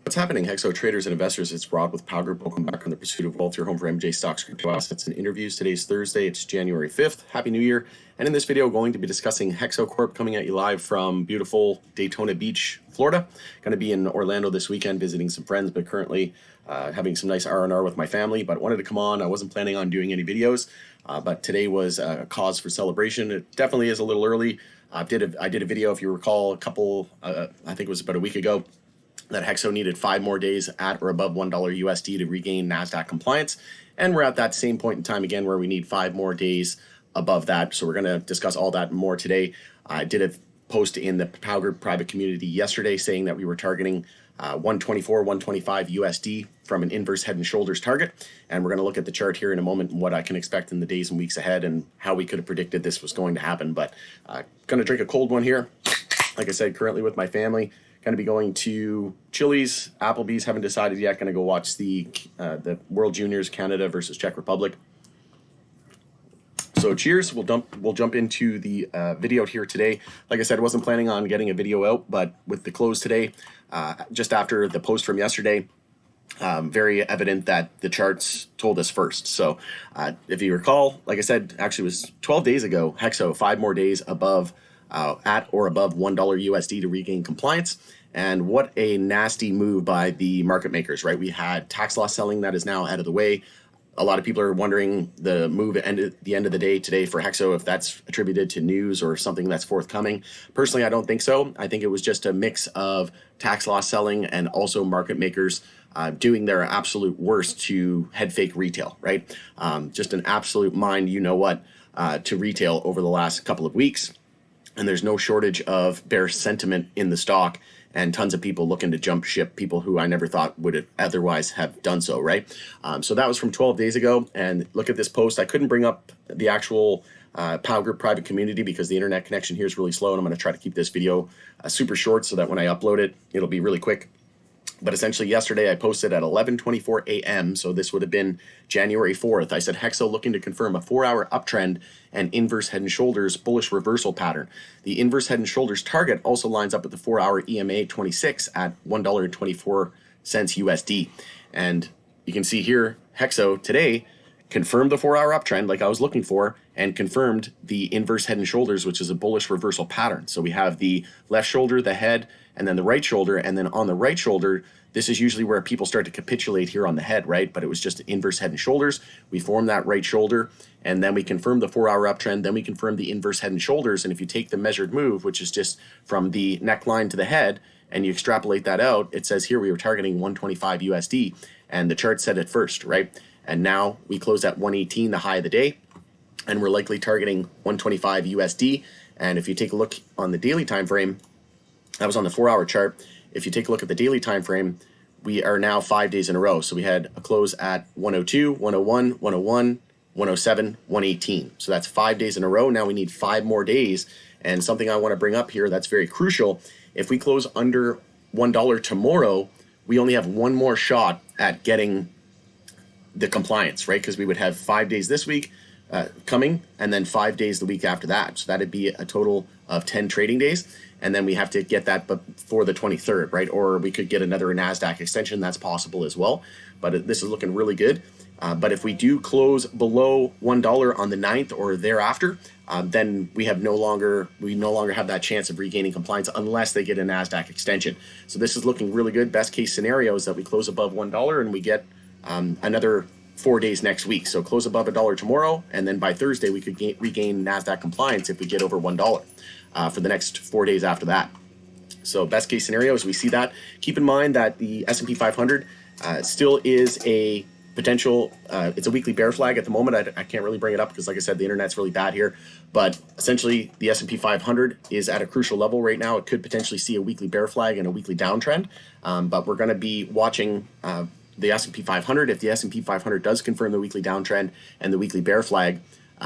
What's happening, HEXO traders and investors? It's Rod with Power Group. Welcome back on the pursuit of wealth, your home for MJ stocks, crypto assets, and interviews. Today's Thursday. It's January 5th. Happy New Year. And in this video, going to be discussing HEXO Corp, coming at you live from beautiful Daytona Beach, Florida. Going to be in Orlando this weekend visiting some friends, but currently having some nice R&R with my family. But wanted to come on. I wasn't planning on doing any videos, but today was a cause for celebration. It definitely is a little early. I did a video, if you recall, I think it was about a week ago, that HEXO needed 5 more days at or above $1 USD to regain NASDAQ compliance. And we're at that same point in time again where we need 5 more days above that. So we're going to discuss all that and more today. I did a post in the Power Group private community yesterday saying that we were targeting 124, 125 USD from an inverse head and shoulders target. And we're going to look at the chart here in a moment and what I can expect in the days and weeks ahead and how we could have predicted this was going to happen. But going to drink a cold one here. Like I said, currently with my family. Going to be going to Chili's, Applebee's, haven't decided yet. Going to go watch the World Juniors, Canada versus Czech Republic. So cheers. We'll jump into the video here today. Like I said, I wasn't planning on getting a video out, but with the close today, just after the post from yesterday, very evident that the charts told us first. So if you recall, like I said, actually it was 12 days ago, HEXO, 5 more days above at or above $1 USD to regain compliance. And what a nasty move by the market makers, right? We had tax loss selling that is now out of the way. A lot of people are wondering the move at the end of the day today for HEXO, if that's attributed to news or something that's forthcoming. Personally, I don't think so. I think it was just a mix of tax loss selling and also market makers doing their absolute worst to head fake retail, right? Just an absolute mind, you know what, to retail over the last couple of weeks. And there's no shortage of bear sentiment in the stock and tons of people looking to jump ship, people who I never thought would otherwise have done so, right? So that was from 12 days ago. And look at this post. I couldn't bring up the actual Power Group private community because the internet connection here is really slow. And I'm going to try to keep this video super short so that when I upload it, it'll be really quick. But essentially yesterday I posted at 11:24 a.m. So this would have been January 4th. I said HEXO looking to confirm a 4-hour uptrend and inverse head and shoulders bullish reversal pattern. The inverse head and shoulders target also lines up with the 4-hour EMA 26 at $1.24 USD. And you can see here HEXO today confirmed the 4-hour uptrend like I was looking for and confirmed the inverse head and shoulders, which is a bullish reversal pattern. So we have the left shoulder, the head, and then the right shoulder. And then on the right shoulder, this is usually where people start to capitulate here on the head, right? But it was just inverse head and shoulders. We formed that right shoulder, and then we confirmed the 4-hour uptrend. Then we confirmed the inverse head and shoulders. And if you take the measured move, which is just from the neckline to the head, and you extrapolate that out, it says here we were targeting 125 USD, and the chart said it first, right? And now we closed at 118, the high of the day, and we're likely targeting 125 USD. And if you take a look on the daily time frame, that was on the 4-hour chart. If you take a look at the daily time frame, we are now 5 days in a row. So we had a close at 102, 101, 101, 107, 118. So that's 5 days in a row. Now we need 5 more days. And something I want to bring up here that's very crucial, if we close under $1 tomorrow, we only have one more shot at getting the compliance, right? Because we would have 5 days this week coming, and then 5 days the week after that. So that'd be a total of 10 trading days. And then we have to get that before the 23rd, right? Or we could get another NASDAQ extension. That's possible as well. But this is looking really good. But if we do close below $1 on the 9th or thereafter, then we no longer have that chance of regaining compliance unless they get a NASDAQ extension. So this is looking really good. Best case scenario is that we close above $1 and we get another 4 days next week. So close above $1 tomorrow, and then by Thursday we could regain NASDAQ compliance if we get over $1 for the next 4 days after that. So best case scenario is we see that. Keep in mind that the S&P 500 still is a potential, it's a weekly bear flag at the moment. I can't really bring it up because, like I said, the internet's really bad here. But essentially, the S&P 500 is at a crucial level right now. It could potentially see a weekly bear flag and a weekly downtrend. But we're going to be watching the S&P 500. If the S&P 500 does confirm the weekly downtrend and the weekly bear flag,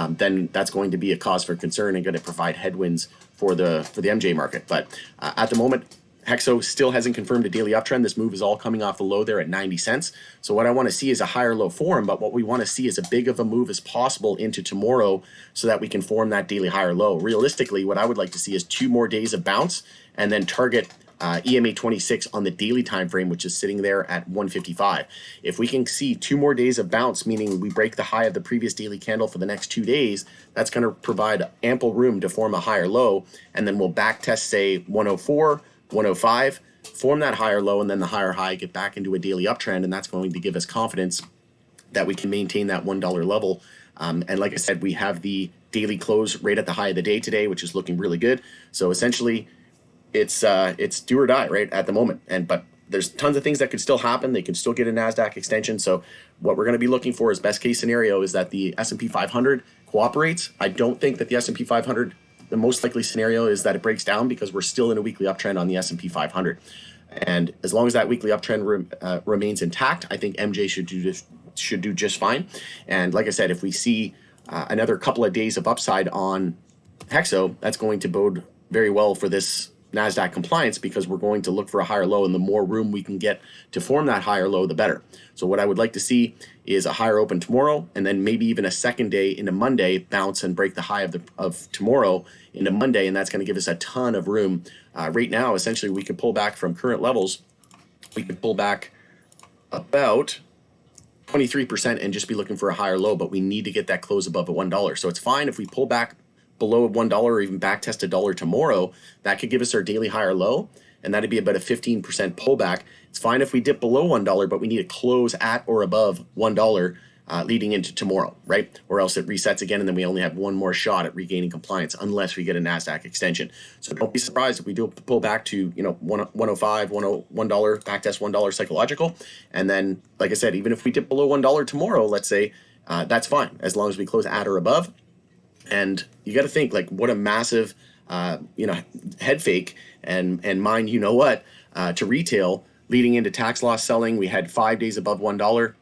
then that's going to be a cause for concern and going to provide headwinds for the MJ market. But at the moment, HEXO still hasn't confirmed a daily uptrend. This move is all coming off the low there at 90 cents. So what I want to see is a higher low form, but what we want to see is as big of a move as possible into tomorrow so that we can form that daily higher low. Realistically, what I would like to see is 2 more days of bounce and then target EMA 26 on the daily time frame, which is sitting there at 155. If we can see 2 more days of bounce, meaning we break the high of the previous daily candle for the next 2 days, that's going to provide ample room to form a higher low, and then we'll back test, say, 104, 105, form that higher low, and then the higher high, get back into a daily uptrend, and that's going to give us confidence that we can maintain that $1 level. And like I said, we have the daily close right at the high of the day today, which is looking really good. So essentially, it's do or die right at the moment. But there's tons of things that could still happen. They can still get a NASDAQ extension. So what we're going to be looking for is best case scenario is that the S&P 500 cooperates. I don't think that the S&P 500, the most likely scenario is that it breaks down, because we're still in a weekly uptrend on the S&P 500. And as long as that weekly uptrend remains intact, I think MJ should do just fine. And like I said, if we see another couple of days of upside on HEXO, that's going to bode very well for this NASDAQ compliance, because we're going to look for a higher low, and the more room we can get to form that higher low, the better. So what I would like to see is a higher open tomorrow, and then maybe even a second day into Monday bounce and break the high of tomorrow into Monday, and that's going to give us a ton of room. Right now, essentially, we could pull back from current levels. We could pull back about 23% and just be looking for a higher low, but we need to get that close above $1. So it's fine if we pull back below $1 or even back test $1 tomorrow. That could give us our daily higher low, and that'd be about a 15% pullback. It's fine if we dip below $1, but we need to close at or above $1 leading into tomorrow, right? Or else it resets again, and then we only have one more shot at regaining compliance unless we get a NASDAQ extension. So don't be surprised if we do pull back to, you know, 105, $1 back test $1 psychological. And then, like I said, even if we dip below $1 tomorrow, let's say, that's fine as long as we close at or above. And you got to think, like, what a massive, head fake and mind, to retail leading into tax loss selling. We had 5 days above $1,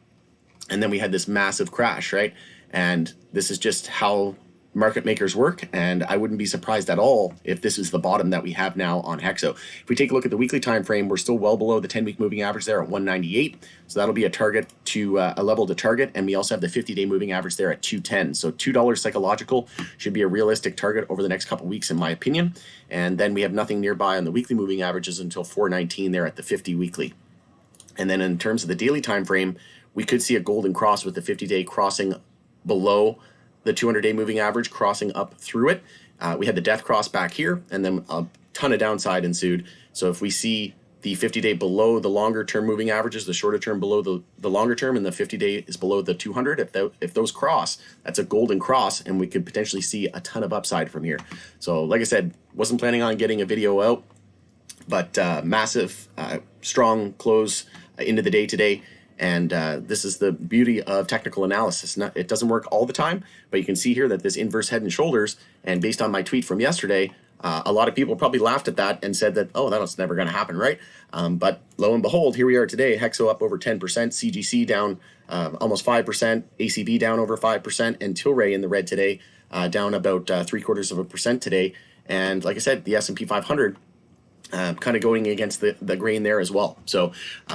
and then we had this massive crash, right? And this is just how market makers work, and I wouldn't be surprised at all if this is the bottom that we have now on HEXO. If we take a look at the weekly time frame, we're still well below the 10-week moving average there at 198. So that'll be a target to a level to target, and we also have the 50-day moving average there at 210. So $2 psychological should be a realistic target over the next couple weeks, in my opinion. And then we have nothing nearby on the weekly moving averages until 419 there at the 50 weekly. And then in terms of the daily time frame, we could see a golden cross with the 50-day crossing below the 200-day moving average, crossing up through it. We had the death cross back here, and then a ton of downside ensued. So if we see the 50-day below the longer-term moving averages, the shorter-term below the longer-term, and the 50-day is below the 200, if those cross, that's a golden cross, and we could potentially see a ton of upside from here. So like I said, wasn't planning on getting a video out, but massive, strong close into the day today. And this is the beauty of technical analysis. It doesn't work all the time, but you can see here that this inverse head and shoulders, and based on my tweet from yesterday, a lot of people probably laughed at that and said that, oh, that's never going to happen, right? But lo and behold, here we are today. HEXO up over 10%, CGC down almost 5%, ACB down over 5%, and Tilray in the red today, down about 0.75% today. And like I said, the S&P 500 kind of going against the grain there as well. So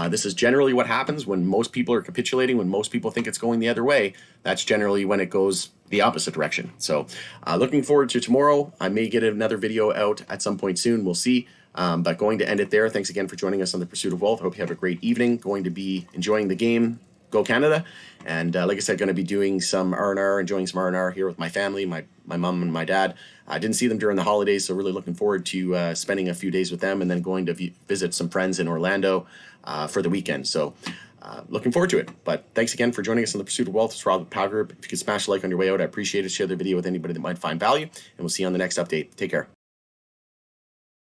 this is generally what happens when most people are capitulating, when most people think it's going the other way. That's generally when it goes the opposite direction. So looking forward to tomorrow. I may get another video out at some point soon. We'll see. But going to end it there. Thanks again for joining us on The Pursuit of Wealth. Hope you have a great evening. Going to be enjoying the game. Go Canada. And like I said, going to be doing some R&R, enjoying some R&R here with my family, my mom and my dad. I didn't see them during the holidays, so really looking forward to spending a few days with them, and then going to visit some friends in Orlando for the weekend. So looking forward to it. But thanks again for joining us on The Pursuit of Wealth. It's Rob with Power Group. If you could smash a like on your way out, I appreciate it. Share the video with anybody that might find value, and we'll see you on the next update. Take care.